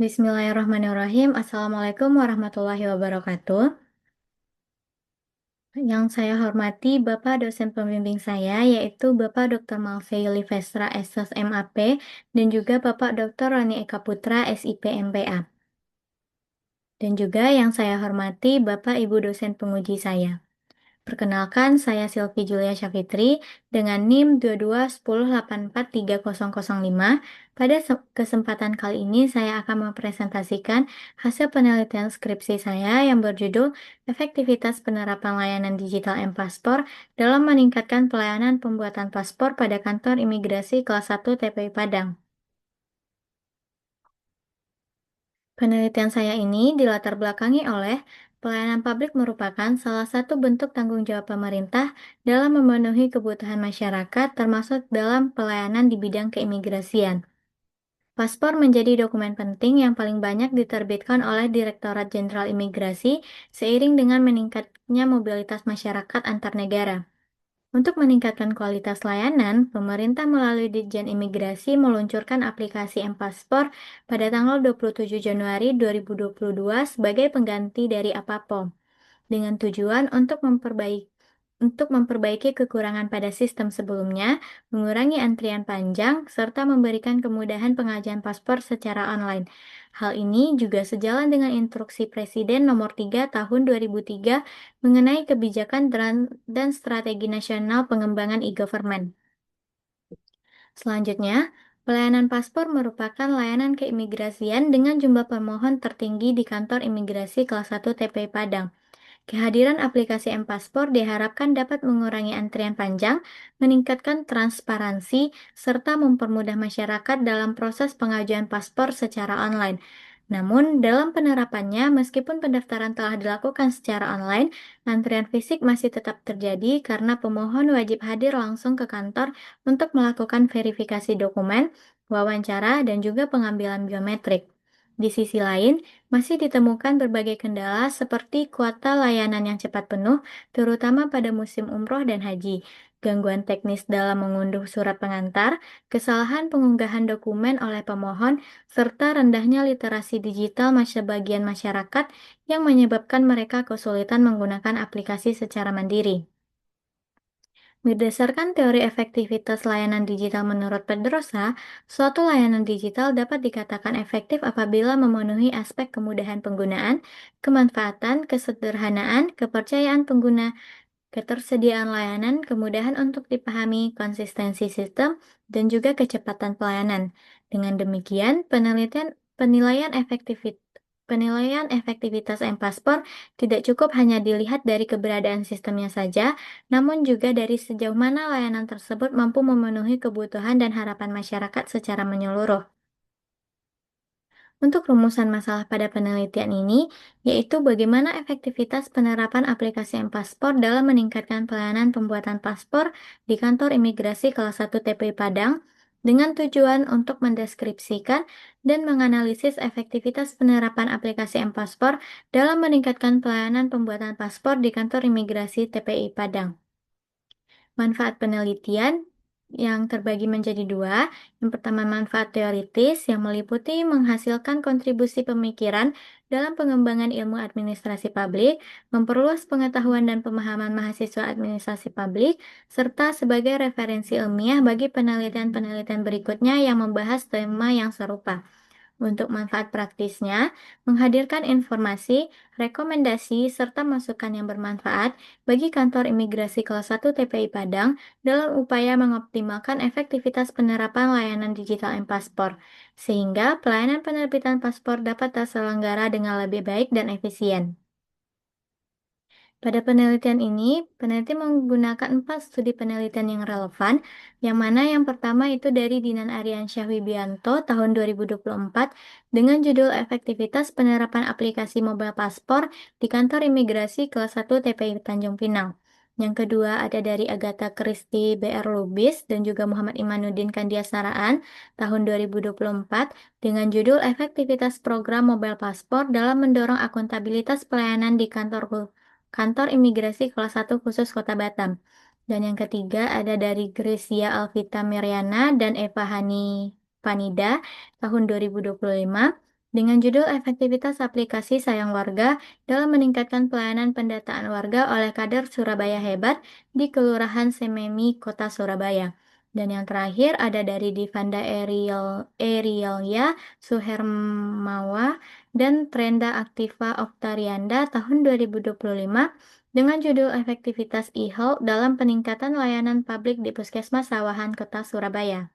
Bismillahirrahmanirrahim. Assalamualaikum warahmatullahi wabarakatuh. Yang saya hormati Bapak dosen pembimbing saya, yaitu Bapak Dr. Malve Yulivestra SS MAP dan juga Bapak Dr. Roni Eka Putra SIP MPA. Dan juga yang saya hormati Bapak Ibu dosen penguji saya. Perkenalkan, saya Silvi Julia Syafitri dengan NIM 2210843005. Pada kesempatan kali ini saya akan mempresentasikan hasil penelitian skripsi saya yang berjudul Efektivitas Penerapan Layanan Digital M-Paspor dalam meningkatkan pelayanan pembuatan paspor pada kantor imigrasi kelas 1 TPI Padang. Penelitian saya ini dilatar belakangi oleh pelayanan publik merupakan salah satu bentuk tanggung jawab pemerintah dalam memenuhi kebutuhan masyarakat, termasuk dalam pelayanan di bidang keimigrasian. Paspor menjadi dokumen penting yang paling banyak diterbitkan oleh Direktorat Jenderal Imigrasi seiring dengan meningkatnya mobilitas masyarakat antar negara. Untuk meningkatkan kualitas layanan, pemerintah melalui Ditjen Imigrasi meluncurkan aplikasi M-Paspor pada tanggal 27 Januari 2022 sebagai pengganti dari Apapom, dengan tujuan untuk memperbaiki kekurangan pada sistem sebelumnya, mengurangi antrian panjang, serta memberikan kemudahan pengajuan paspor secara online. Hal ini juga sejalan dengan instruksi Presiden Nomor 3 Tahun 2003 mengenai kebijakan dan strategi nasional pengembangan e-government. Selanjutnya, pelayanan paspor merupakan layanan keimigrasian dengan jumlah pemohon tertinggi di kantor imigrasi kelas 1 TPI Padang. Kehadiran aplikasi M-Paspor diharapkan dapat mengurangi antrian panjang, meningkatkan transparansi, serta mempermudah masyarakat dalam proses pengajuan paspor secara online. Namun, dalam penerapannya, meskipun pendaftaran telah dilakukan secara online, antrian fisik masih tetap terjadi karena pemohon wajib hadir langsung ke kantor untuk melakukan verifikasi dokumen, wawancara, dan juga pengambilan biometrik. Di sisi lain, masih ditemukan berbagai kendala seperti kuota layanan yang cepat penuh, terutama pada musim umroh dan haji, gangguan teknis dalam mengunduh surat pengantar, kesalahan pengunggahan dokumen oleh pemohon, serta rendahnya literasi digital sebagian masyarakat yang menyebabkan mereka kesulitan menggunakan aplikasi secara mandiri. Berdasarkan teori efektivitas layanan digital menurut Pedrosa, suatu layanan digital dapat dikatakan efektif apabila memenuhi aspek kemudahan penggunaan, kemanfaatan, kesederhanaan, kepercayaan pengguna, ketersediaan layanan, kemudahan untuk dipahami, konsistensi sistem, dan juga kecepatan pelayanan. Dengan demikian, penilaian efektivitas M-Paspor tidak cukup hanya dilihat dari keberadaan sistemnya saja, namun juga dari sejauh mana layanan tersebut mampu memenuhi kebutuhan dan harapan masyarakat secara menyeluruh. Untuk rumusan masalah pada penelitian ini, yaitu bagaimana efektivitas penerapan aplikasi M-Paspor dalam meningkatkan pelayanan pembuatan paspor di kantor imigrasi kelas 1 TPI Padang, dengan tujuan untuk mendeskripsikan dan menganalisis efektivitas penerapan aplikasi M-Paspor dalam meningkatkan pelayanan pembuatan paspor di kantor imigrasi TPI Padang. Manfaat penelitian yang terbagi menjadi dua. Yang pertama, manfaat teoritis yang meliputi menghasilkan kontribusi pemikiran dalam pengembangan ilmu administrasi publik, memperluas pengetahuan dan pemahaman mahasiswa administrasi publik, serta sebagai referensi ilmiah bagi penelitian-penelitian berikutnya yang membahas tema yang serupa. Untuk manfaat praktisnya, menghadirkan informasi, rekomendasi, serta masukan yang bermanfaat bagi kantor imigrasi kelas 1 TPI Padang dalam upaya mengoptimalkan efektivitas penerapan layanan digital M-Paspor, sehingga pelayanan penerbitan paspor dapat terselenggara dengan lebih baik dan efisien. Pada penelitian ini, peneliti menggunakan 4 studi penelitian yang relevan, yang mana yang pertama itu dari Dinan Aryansyah Wibianto tahun 2024 dengan judul Efektivitas Penerapan Aplikasi Mobile Paspor di Kantor Imigrasi Kelas 1 TPI Tanjung Pinang. Yang kedua ada dari Agatha Christie BR Lubis dan juga Muhammad Imanuddin Kandiasaraan tahun 2024 dengan judul Efektivitas Program Mobile Paspor dalam Mendorong Akuntabilitas Pelayanan di Kantor Imigrasi Kelas 1 Khusus Kota Batam. Dan yang ketiga ada dari Gracia Alvita Miriana dan Eva Hani Panida tahun 2025 dengan judul Efektivitas Aplikasi Sayang Warga dalam Meningkatkan Pelayanan Pendataan Warga oleh Kader Surabaya Hebat di Kelurahan Sememi, Kota Surabaya. Dan yang terakhir ada dari Divanda Erielia Suhermawa dan Trenda Aktiva Oktarianda tahun 2025 dengan judul Efektivitas e-health dalam Peningkatan Layanan Publik di Puskesmas Sawahan Kota Surabaya.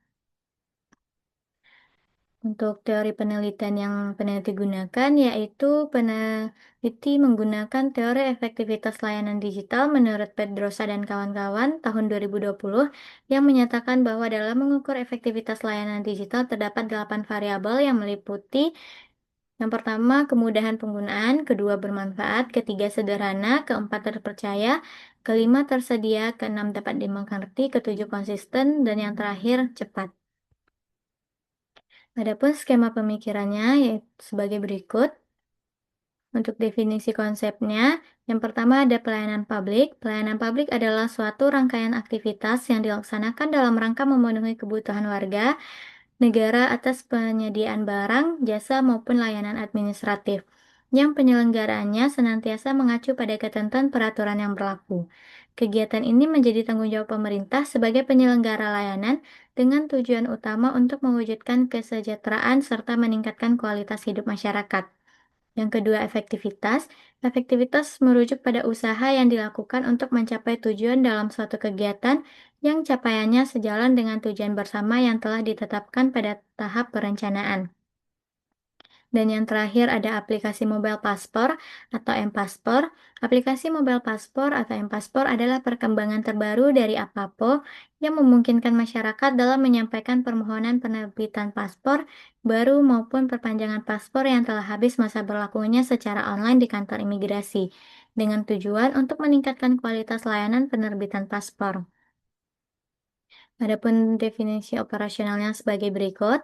Untuk teori penelitian yang peneliti gunakan, yaitu peneliti menggunakan teori efektivitas layanan digital menurut Pedrosa dan kawan-kawan tahun 2020 yang menyatakan bahwa dalam mengukur efektivitas layanan digital terdapat 8 variabel yang meliputi yang pertama, kemudahan penggunaan, kedua, bermanfaat, ketiga, sederhana, keempat, terpercaya, kelima, tersedia, keenam, dapat dimengerti, ketujuh, konsisten, dan yang terakhir, cepat. Adapun skema pemikirannya yaitu sebagai berikut. Untuk definisi konsepnya, yang pertama ada pelayanan publik. Pelayanan publik adalah suatu rangkaian aktivitas yang dilaksanakan dalam rangka memenuhi kebutuhan warga, negara atas penyediaan barang, jasa, maupun layanan administratif, yang penyelenggaraannya senantiasa mengacu pada ketentuan peraturan yang berlaku. Kegiatan ini menjadi tanggung jawab pemerintah sebagai penyelenggara layanan dengan tujuan utama untuk mewujudkan kesejahteraan serta meningkatkan kualitas hidup masyarakat. Yang kedua, efektivitas. Efektivitas merujuk pada usaha yang dilakukan untuk mencapai tujuan dalam suatu kegiatan yang capaiannya sejalan dengan tujuan bersama yang telah ditetapkan pada tahap perencanaan. Dan yang terakhir ada aplikasi mobile paspor atau M-Paspor. Aplikasi mobile paspor atau M-Paspor adalah perkembangan terbaru dari Apapo yang memungkinkan masyarakat dalam menyampaikan permohonan penerbitan paspor baru maupun perpanjangan paspor yang telah habis masa berlakunya secara online di kantor imigrasi dengan tujuan untuk meningkatkan kualitas layanan penerbitan paspor. Adapun definisi operasionalnya sebagai berikut.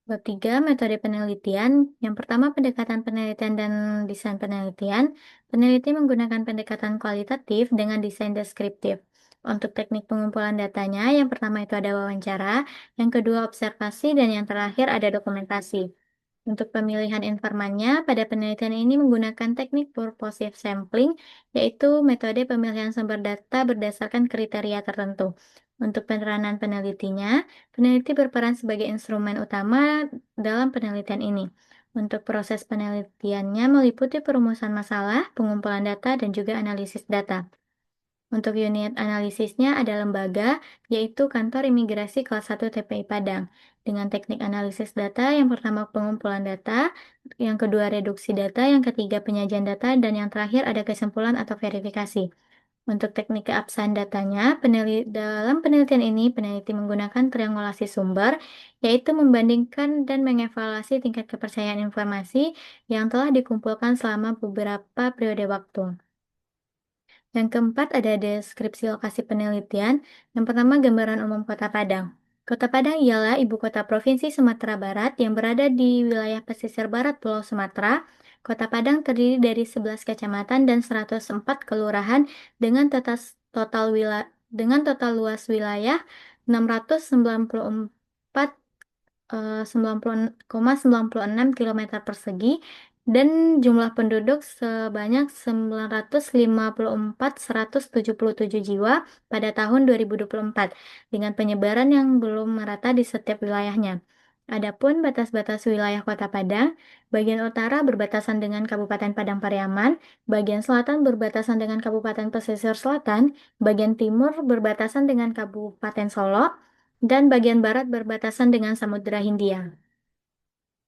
Bab 3, metode penelitian. Yang pertama, pendekatan penelitian dan desain penelitian. Peneliti menggunakan pendekatan kualitatif dengan desain deskriptif. Untuk teknik pengumpulan datanya, yang pertama itu ada wawancara, yang kedua observasi, dan yang terakhir ada dokumentasi. Untuk pemilihan informannya, pada penelitian ini menggunakan teknik purposive sampling, yaitu metode pemilihan sumber data berdasarkan kriteria tertentu. Untuk peranan penelitinya, peneliti berperan sebagai instrumen utama dalam penelitian ini. Untuk proses penelitiannya meliputi perumusan masalah, pengumpulan data, dan juga analisis data. Untuk unit analisisnya ada lembaga, yaitu Kantor Imigrasi Kelas 1 TPI Padang. Dengan teknik analisis data, yang pertama pengumpulan data, yang kedua reduksi data, yang ketiga penyajian data, dan yang terakhir ada kesimpulan atau verifikasi. Untuk teknik keabsahan datanya, dalam penelitian ini peneliti menggunakan triangulasi sumber, yaitu membandingkan dan mengevaluasi tingkat kepercayaan informasi yang telah dikumpulkan selama beberapa periode waktu. Yang keempat ada deskripsi lokasi penelitian. Yang pertama gambaran umum Kota Padang. Kota Padang ialah ibu kota Provinsi Sumatera Barat yang berada di wilayah pesisir barat Pulau Sumatera. Kota Padang terdiri dari 11 kecamatan dan 104 kelurahan dengan total luas wilayah 694 90,96 km persegi dan jumlah penduduk sebanyak 954.177 jiwa pada tahun 2024 dengan penyebaran yang belum merata di setiap wilayahnya. Adapun batas-batas wilayah Kota Padang, bagian utara berbatasan dengan Kabupaten Padang Pariaman, bagian selatan berbatasan dengan Kabupaten Pesisir Selatan, bagian timur berbatasan dengan Kabupaten Solo, dan bagian barat berbatasan dengan Samudra Hindia.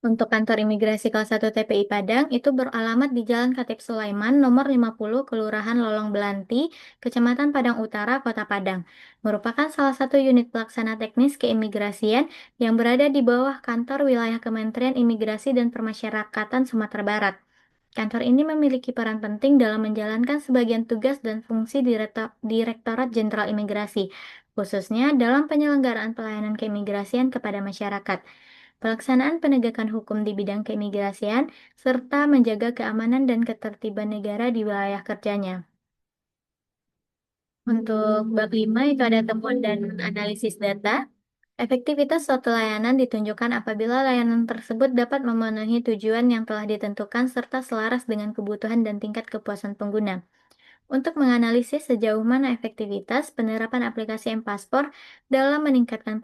Untuk kantor imigrasi kelas 1 TPI Padang itu beralamat di Jalan Khatib Sulaiman nomor 50 Kelurahan Lolong Belanti, Kecamatan Padang Utara, Kota Padang. Merupakan salah satu unit pelaksana teknis keimigrasian yang berada di bawah kantor wilayah Kementerian Imigrasi dan Permasyarakatan Sumatera Barat. Kantor ini memiliki peran penting dalam menjalankan sebagian tugas dan fungsi Direktorat Jenderal Imigrasi, khususnya dalam penyelenggaraan pelayanan keimigrasian kepada masyarakat, pelaksanaan penegakan hukum di bidang keimigrasian, serta menjaga keamanan dan ketertiban negara di wilayah kerjanya. Untuk bab 5 itu ada temuan dan analisis data. Efektivitas suatu layanan ditunjukkan apabila layanan tersebut dapat memenuhi tujuan yang telah ditentukan serta selaras dengan kebutuhan dan tingkat kepuasan pengguna. Untuk menganalisis sejauh mana efektivitas penerapan aplikasi M-Paspor dalam meningkatkan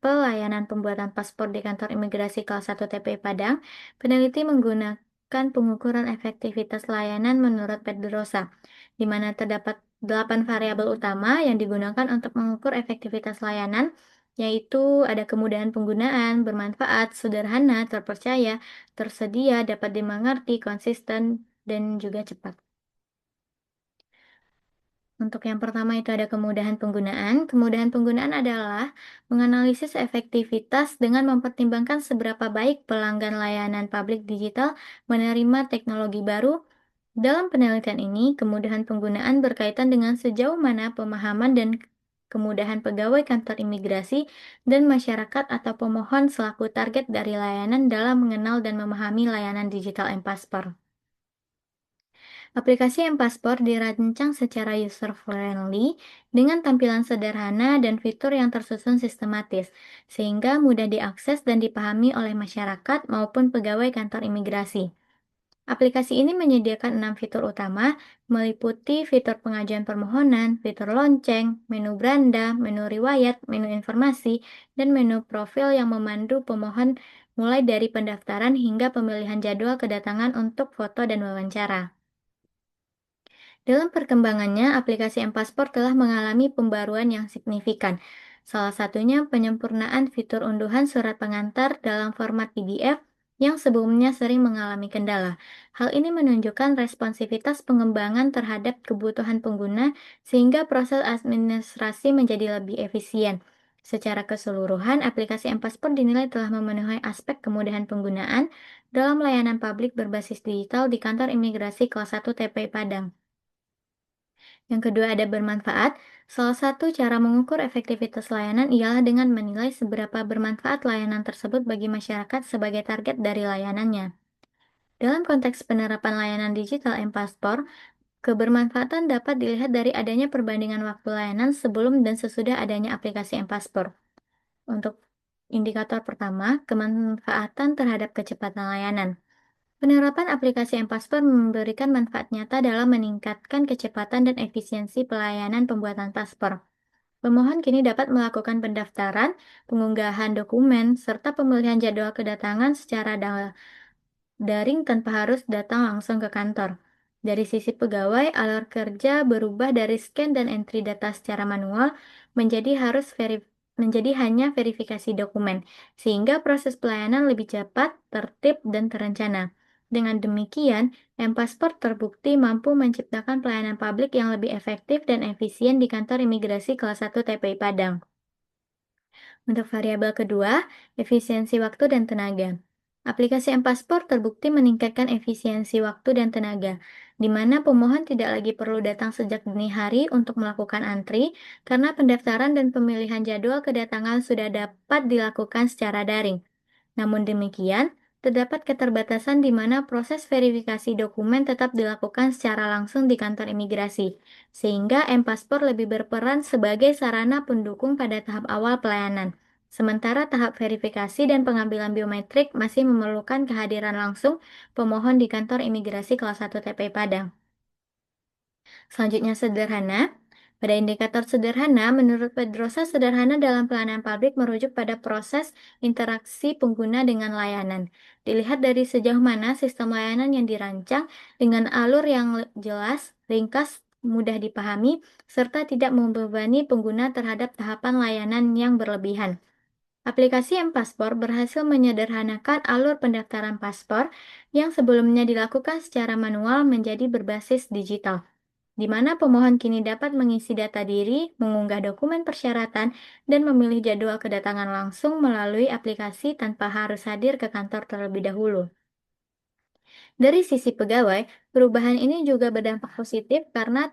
pelayanan pembuatan paspor di kantor imigrasi kelas 1 TPI Padang, peneliti menggunakan pengukuran efektivitas layanan menurut Pedrosa, di mana terdapat 8 variabel utama yang digunakan untuk mengukur efektivitas layanan, yaitu ada kemudahan penggunaan, bermanfaat, sederhana, terpercaya, tersedia, dapat dimengerti, konsisten, dan juga cepat. Untuk yang pertama itu ada kemudahan penggunaan. Kemudahan penggunaan adalah menganalisis efektivitas dengan mempertimbangkan seberapa baik pelanggan layanan publik digital menerima teknologi baru. Dalam penelitian ini, kemudahan penggunaan berkaitan dengan sejauh mana pemahaman dan kemudahan pegawai kantor imigrasi dan masyarakat atau pemohon selaku target dari layanan dalam mengenal dan memahami layanan digital M-Paspor. Aplikasi M-Paspor dirancang secara user-friendly dengan tampilan sederhana dan fitur yang tersusun sistematis, sehingga mudah diakses dan dipahami oleh masyarakat maupun pegawai kantor imigrasi. Aplikasi ini menyediakan 6 fitur utama, meliputi fitur pengajuan permohonan, fitur lonceng, menu beranda, menu riwayat, menu informasi, dan menu profil yang memandu pemohon mulai dari pendaftaran hingga pemilihan jadwal kedatangan untuk foto dan wawancara. Dalam perkembangannya, aplikasi M-Paspor telah mengalami pembaruan yang signifikan. Salah satunya penyempurnaan fitur unduhan surat pengantar dalam format PDF yang sebelumnya sering mengalami kendala. Hal ini menunjukkan responsivitas pengembangan terhadap kebutuhan pengguna sehingga proses administrasi menjadi lebih efisien. Secara keseluruhan, aplikasi M-Paspor dinilai telah memenuhi aspek kemudahan penggunaan dalam layanan publik berbasis digital di kantor imigrasi kelas 1 TPI Padang. Yang kedua ada bermanfaat. Salah satu cara mengukur efektivitas layanan ialah dengan menilai seberapa bermanfaat layanan tersebut bagi masyarakat sebagai target dari layanannya. Dalam konteks penerapan layanan digital M-Paspor, kebermanfaatan dapat dilihat dari adanya perbandingan waktu layanan sebelum dan sesudah adanya aplikasi M-Paspor. Untuk indikator pertama, kemanfaatan terhadap kecepatan layanan. Penerapan aplikasi M-Paspor memberikan manfaat nyata dalam meningkatkan kecepatan dan efisiensi pelayanan pembuatan paspor. Pemohon kini dapat melakukan pendaftaran, pengunggahan dokumen, serta pemilihan jadwal kedatangan secara daring tanpa harus datang langsung ke kantor. Dari sisi pegawai, alur kerja berubah dari scan dan entry data secara manual menjadi hanya verifikasi dokumen, sehingga proses pelayanan lebih cepat, tertib, dan terencana. Dengan demikian, M-Paspor terbukti mampu menciptakan pelayanan publik yang lebih efektif dan efisien di kantor imigrasi kelas 1 TPI Padang. Untuk variabel kedua, efisiensi waktu dan tenaga. Aplikasi M-Paspor terbukti meningkatkan efisiensi waktu dan tenaga, di mana pemohon tidak lagi perlu datang sejak dini hari untuk melakukan antri, karena pendaftaran dan pemilihan jadwal kedatangan sudah dapat dilakukan secara daring. Namun demikian, terdapat keterbatasan di mana proses verifikasi dokumen tetap dilakukan secara langsung di kantor imigrasi, sehingga M-Paspor lebih berperan sebagai sarana pendukung pada tahap awal pelayanan. Sementara tahap verifikasi dan pengambilan biometrik masih memerlukan kehadiran langsung pemohon di kantor imigrasi kelas 1 TPI Padang. Selanjutnya sederhana. Pada indikator sederhana, menurut Pedrosa, sederhana dalam pelayanan publik merujuk pada proses interaksi pengguna dengan layanan. Dilihat dari sejauh mana sistem layanan yang dirancang dengan alur yang jelas, ringkas, mudah dipahami, serta tidak membebani pengguna terhadap tahapan layanan yang berlebihan. Aplikasi M-Paspor berhasil menyederhanakan alur pendaftaran paspor yang sebelumnya dilakukan secara manual menjadi berbasis digital, di mana pemohon kini dapat mengisi data diri, mengunggah dokumen persyaratan, dan memilih jadwal kedatangan langsung melalui aplikasi tanpa harus hadir ke kantor terlebih dahulu. Dari sisi pegawai, perubahan ini juga berdampak positif karena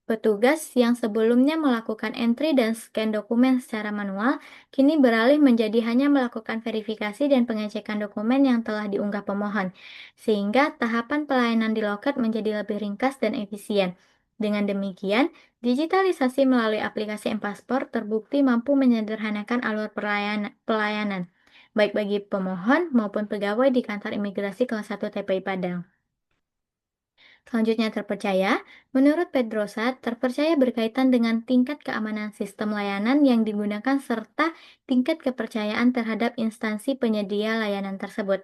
petugas yang sebelumnya melakukan entry dan scan dokumen secara manual, kini beralih menjadi hanya melakukan verifikasi dan pengecekan dokumen yang telah diunggah pemohon, sehingga tahapan pelayanan di loket menjadi lebih ringkas dan efisien. Dengan demikian, digitalisasi melalui aplikasi M-Paspor terbukti mampu menyederhanakan alur pelayanan, baik bagi pemohon maupun pegawai di kantor imigrasi kelas 1 TPI Padang. Selanjutnya terpercaya, menurut Pedrosa, terpercaya berkaitan dengan tingkat keamanan sistem layanan yang digunakan serta tingkat kepercayaan terhadap instansi penyedia layanan tersebut.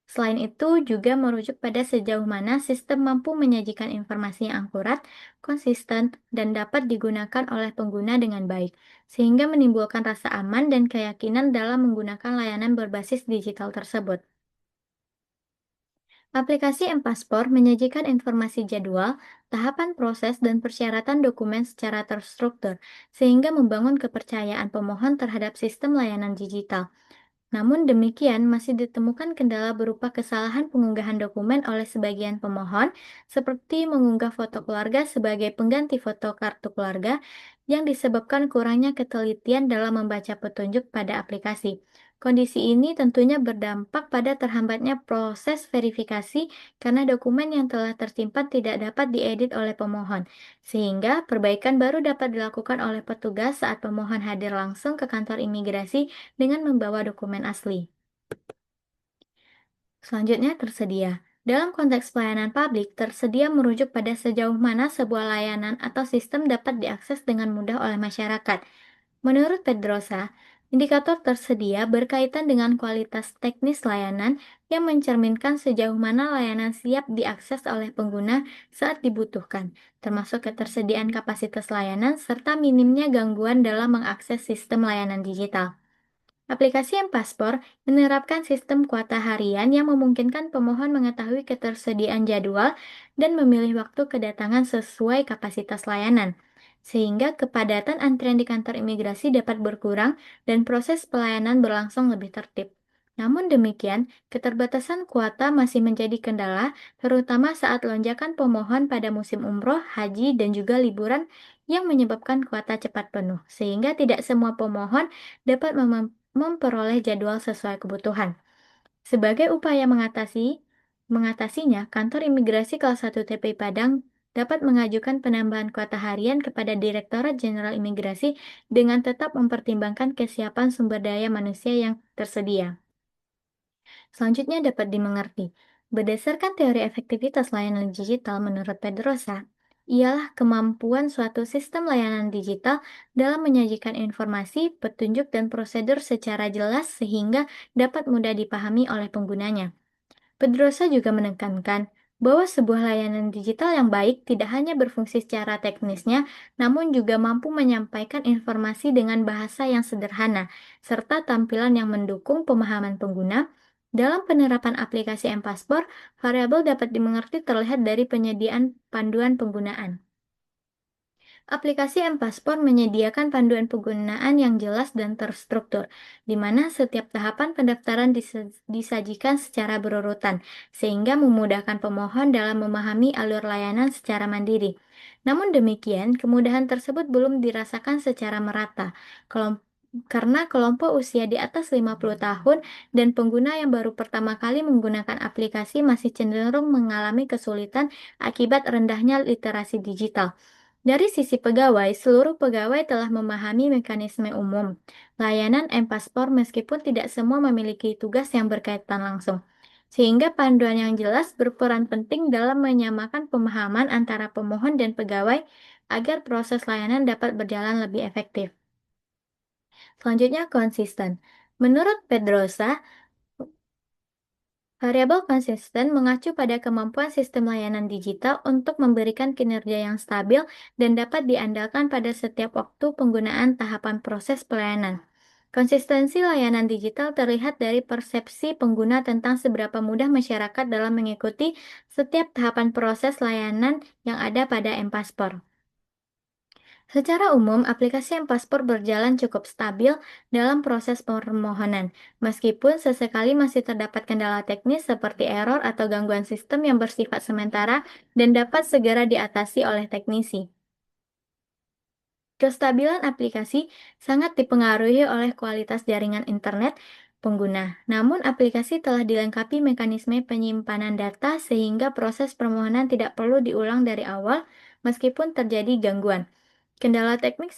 Selain itu, juga merujuk pada sejauh mana sistem mampu menyajikan informasi yang akurat, konsisten, dan dapat digunakan oleh pengguna dengan baik, sehingga menimbulkan rasa aman dan keyakinan dalam menggunakan layanan berbasis digital tersebut. Aplikasi M-Paspor menyajikan informasi jadwal, tahapan proses, dan persyaratan dokumen secara terstruktur, sehingga membangun kepercayaan pemohon terhadap sistem layanan digital. Namun demikian, masih ditemukan kendala berupa kesalahan pengunggahan dokumen oleh sebagian pemohon, seperti mengunggah foto keluarga sebagai pengganti foto kartu keluarga, yang disebabkan kurangnya ketelitian dalam membaca petunjuk pada aplikasi. Kondisi ini tentunya berdampak pada terhambatnya proses verifikasi karena dokumen yang telah tersimpan tidak dapat diedit oleh pemohon, sehingga perbaikan baru dapat dilakukan oleh petugas saat pemohon hadir langsung ke kantor imigrasi dengan membawa dokumen asli. Selanjutnya tersedia. Dalam konteks pelayanan publik, tersedia merujuk pada sejauh mana sebuah layanan atau sistem dapat diakses dengan mudah oleh masyarakat. Menurut Pedrosa, indikator tersedia berkaitan dengan kualitas teknis layanan yang mencerminkan sejauh mana layanan siap diakses oleh pengguna saat dibutuhkan, termasuk ketersediaan kapasitas layanan serta minimnya gangguan dalam mengakses sistem layanan digital. Aplikasi M-Paspor menerapkan sistem kuota harian yang memungkinkan pemohon mengetahui ketersediaan jadwal dan memilih waktu kedatangan sesuai kapasitas layanan, sehingga kepadatan antrian di kantor imigrasi dapat berkurang dan proses pelayanan berlangsung lebih tertib. Namun demikian, keterbatasan kuota masih menjadi kendala, terutama saat lonjakan pemohon pada musim umroh, haji, dan juga liburan yang menyebabkan kuota cepat penuh, sehingga tidak semua pemohon dapat memperoleh jadwal sesuai kebutuhan. Sebagai upaya mengatasinya, kantor imigrasi kelas 1 TPI Padang dapat mengajukan penambahan kuota harian kepada Direktorat Jenderal Imigrasi dengan tetap mempertimbangkan kesiapan sumber daya manusia yang tersedia. Selanjutnya dapat dimengerti. Berdasarkan teori efektivitas layanan digital menurut Pedrosa, ialah kemampuan suatu sistem layanan digital dalam menyajikan informasi, petunjuk, dan prosedur secara jelas sehingga dapat mudah dipahami oleh penggunanya. Pedrosa juga menekankan bahwa sebuah layanan digital yang baik tidak hanya berfungsi secara teknisnya, namun juga mampu menyampaikan informasi dengan bahasa yang sederhana, serta tampilan yang mendukung pemahaman pengguna. Dalam penerapan aplikasi M-Paspor, variabel dapat dimengerti terlihat dari penyediaan panduan penggunaan. Aplikasi M-Paspor menyediakan panduan penggunaan yang jelas dan terstruktur, di mana setiap tahapan pendaftaran disajikan secara berurutan, sehingga memudahkan pemohon dalam memahami alur layanan secara mandiri. Namun demikian, kemudahan tersebut belum dirasakan secara merata, karena kelompok usia di atas 50 tahun dan pengguna yang baru pertama kali menggunakan aplikasi masih cenderung mengalami kesulitan akibat rendahnya literasi digital. Dari sisi pegawai, seluruh pegawai telah memahami mekanisme umum layanan M-Paspor meskipun tidak semua memiliki tugas yang berkaitan langsung. Sehingga panduan yang jelas berperan penting dalam menyamakan pemahaman antara pemohon dan pegawai agar proses layanan dapat berjalan lebih efektif. Selanjutnya konsisten. Menurut Pedrosa, variabel konsisten mengacu pada kemampuan sistem layanan digital untuk memberikan kinerja yang stabil dan dapat diandalkan pada setiap waktu penggunaan tahapan proses pelayanan. Konsistensi layanan digital terlihat dari persepsi pengguna tentang seberapa mudah masyarakat dalam mengikuti setiap tahapan proses layanan yang ada pada M-Paspor. Secara umum, aplikasi M-Paspor berjalan cukup stabil dalam proses permohonan, meskipun sesekali masih terdapat kendala teknis seperti error atau gangguan sistem yang bersifat sementara dan dapat segera diatasi oleh teknisi. Kestabilan aplikasi sangat dipengaruhi oleh kualitas jaringan internet pengguna. Namun, aplikasi telah dilengkapi mekanisme penyimpanan data sehingga proses permohonan tidak perlu diulang dari awal, meskipun terjadi gangguan. Kendala teknis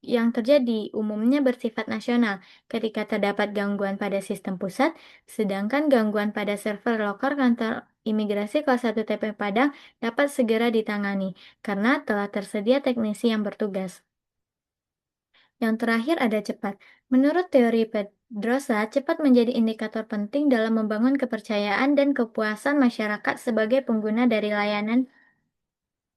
yang terjadi umumnya bersifat nasional ketika terdapat gangguan pada sistem pusat, sedangkan gangguan pada server lokal kantor imigrasi kelas 1 TP Padang dapat segera ditangani karena telah tersedia teknisi yang bertugas. Yang terakhir ada cepat. Menurut teori Pedrosa, cepat menjadi indikator penting dalam membangun kepercayaan dan kepuasan masyarakat sebagai pengguna dari layanan.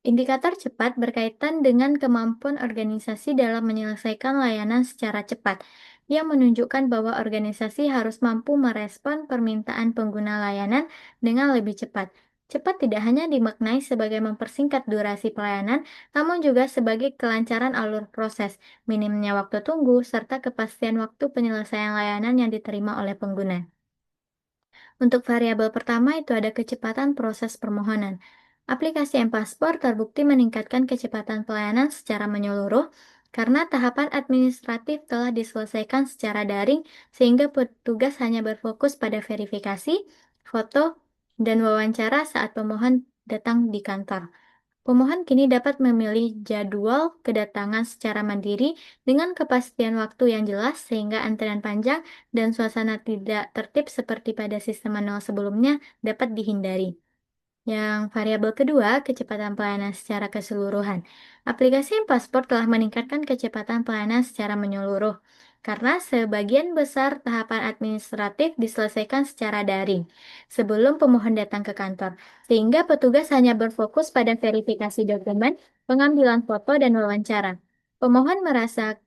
Indikator cepat berkaitan dengan kemampuan organisasi dalam menyelesaikan layanan secara cepat, yang menunjukkan bahwa organisasi harus mampu merespon permintaan pengguna layanan dengan lebih cepat. Cepat tidak hanya dimaknai sebagai mempersingkat durasi pelayanan, namun juga sebagai kelancaran alur proses, minimnya waktu tunggu, serta kepastian waktu penyelesaian layanan yang diterima oleh pengguna. Untuk variabel pertama itu ada kecepatan proses permohonan. Aplikasi M-Paspor terbukti meningkatkan kecepatan pelayanan secara menyeluruh karena tahapan administratif telah diselesaikan secara daring sehingga petugas hanya berfokus pada verifikasi, foto, dan wawancara saat pemohon datang di kantor. Pemohon kini dapat memilih jadwal kedatangan secara mandiri dengan kepastian waktu yang jelas sehingga antrian panjang dan suasana tidak tertib seperti pada sistem manual sebelumnya dapat dihindari. Yang variabel kedua, kecepatan pelayanan secara keseluruhan. Aplikasi paspor telah meningkatkan kecepatan pelayanan secara menyeluruh, karena sebagian besar tahapan administratif diselesaikan secara daring sebelum pemohon datang ke kantor, sehingga petugas hanya berfokus pada verifikasi dokumen, pengambilan foto, dan wawancara. Pemohon merasa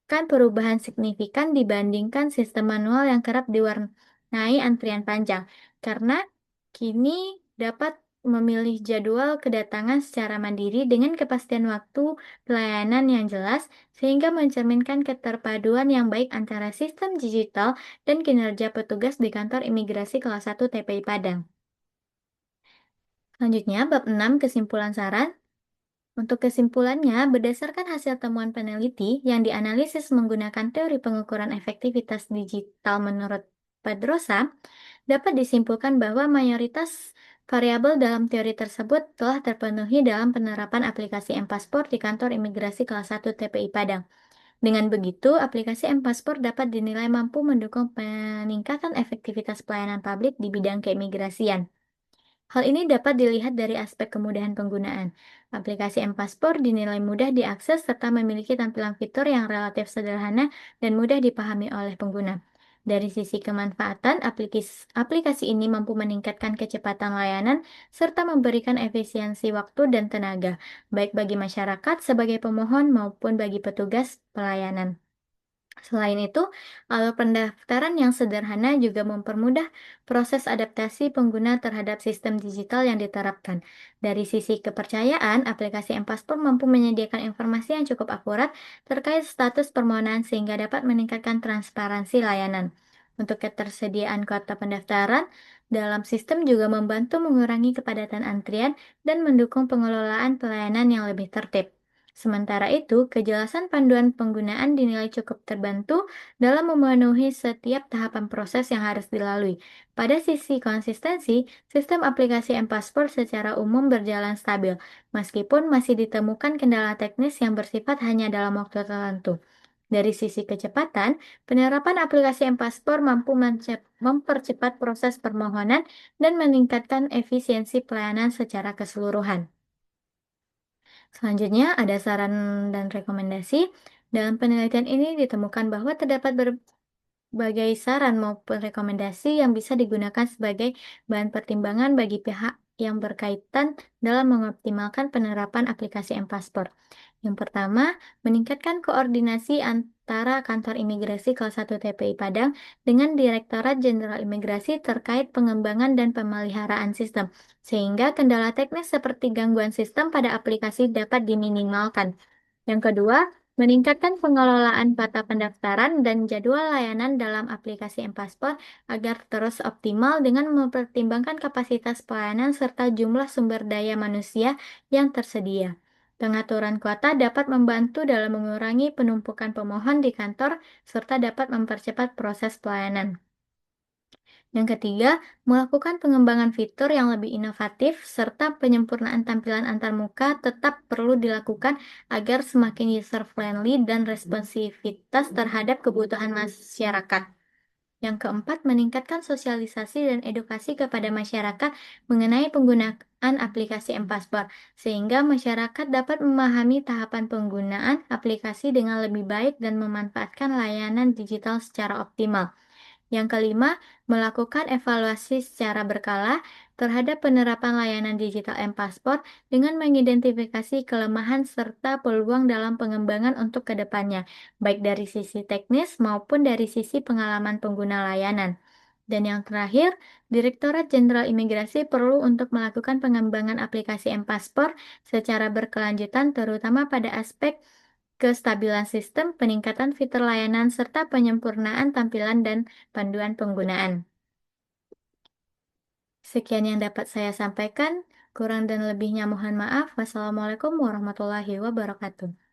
perubahan signifikan dibandingkan sistem manual yang kerap diwarnai antrian panjang, karena kini dapat memilih jadwal kedatangan secara mandiri dengan kepastian waktu pelayanan yang jelas, sehingga mencerminkan keterpaduan yang baik antara sistem digital dan kinerja petugas di kantor imigrasi kelas 1 TPI Padang. Selanjutnya, bab 6 kesimpulan saran. Untuk kesimpulannya, berdasarkan hasil temuan peneliti yang dianalisis menggunakan teori pengukuran efektivitas digital menurut Pedrosa, dapat disimpulkan bahwa mayoritas variabel dalam teori tersebut telah terpenuhi dalam penerapan aplikasi M-Paspor di kantor imigrasi kelas 1 TPI Padang. Dengan begitu, aplikasi M-Paspor dapat dinilai mampu mendukung peningkatan efektivitas pelayanan publik di bidang keimigrasian. Hal ini dapat dilihat dari aspek kemudahan penggunaan. Aplikasi M-Paspor dinilai mudah diakses serta memiliki tampilan fitur yang relatif sederhana dan mudah dipahami oleh pengguna. Dari sisi kemanfaatan, aplikasi ini mampu meningkatkan kecepatan layanan serta memberikan efisiensi waktu dan tenaga, baik bagi masyarakat sebagai pemohon maupun bagi petugas pelayanan. Selain itu, alur pendaftaran yang sederhana juga mempermudah proses adaptasi pengguna terhadap sistem digital yang diterapkan. Dari sisi kepercayaan, aplikasi M-Paspor mampu menyediakan informasi yang cukup akurat terkait status permohonan sehingga dapat meningkatkan transparansi layanan. Untuk ketersediaan kuota pendaftaran, dalam sistem juga membantu mengurangi kepadatan antrian dan mendukung pengelolaan pelayanan yang lebih tertib. Sementara itu, kejelasan panduan penggunaan dinilai cukup terbantu dalam memenuhi setiap tahapan proses yang harus dilalui. Pada sisi konsistensi, sistem aplikasi M-Passport secara umum berjalan stabil, meskipun masih ditemukan kendala teknis yang bersifat hanya dalam waktu tertentu. Dari sisi kecepatan, penerapan aplikasi M-Passport mampu mempercepat proses permohonan dan meningkatkan efisiensi pelayanan secara keseluruhan. Selanjutnya, ada saran dan rekomendasi. Dalam penelitian ini ditemukan bahwa terdapat berbagai saran maupun rekomendasi yang bisa digunakan sebagai bahan pertimbangan bagi pihak yang berkaitan dalam mengoptimalkan penerapan aplikasi M-Paspor. Yang pertama, meningkatkan koordinasi antara kantor imigrasi kelas 1 TPI Padang dengan Direktorat Jenderal Imigrasi terkait pengembangan dan pemeliharaan sistem, sehingga kendala teknis seperti gangguan sistem pada aplikasi dapat diminimalkan. Yang kedua, meningkatkan pengelolaan data pendaftaran dan jadwal layanan dalam aplikasi M-Paspor agar terus optimal dengan mempertimbangkan kapasitas pelayanan serta jumlah sumber daya manusia yang tersedia. Pengaturan kuota dapat membantu dalam mengurangi penumpukan pemohon di kantor serta dapat mempercepat proses pelayanan. Yang ketiga, melakukan pengembangan fitur yang lebih inovatif serta penyempurnaan tampilan antarmuka tetap perlu dilakukan agar semakin user-friendly dan responsivitas terhadap kebutuhan masyarakat. Yang keempat, meningkatkan sosialisasi dan edukasi kepada masyarakat mengenai penggunaan aplikasi M-Paspor, sehingga masyarakat dapat memahami tahapan penggunaan aplikasi dengan lebih baik dan memanfaatkan layanan digital secara optimal. Yang kelima, melakukan evaluasi secara berkala terhadap penerapan layanan digital M-Paspor dengan mengidentifikasi kelemahan serta peluang dalam pengembangan untuk kedepannya, baik dari sisi teknis maupun dari sisi pengalaman pengguna layanan. Dan yang terakhir, Direktorat Jenderal Imigrasi perlu untuk melakukan pengembangan aplikasi M-Paspor secara berkelanjutan terutama pada aspek kestabilan sistem, peningkatan fitur layanan, serta penyempurnaan tampilan dan panduan penggunaan. Sekian yang dapat saya sampaikan. Kurang dan lebihnya mohon maaf. Wassalamualaikum warahmatullahi wabarakatuh.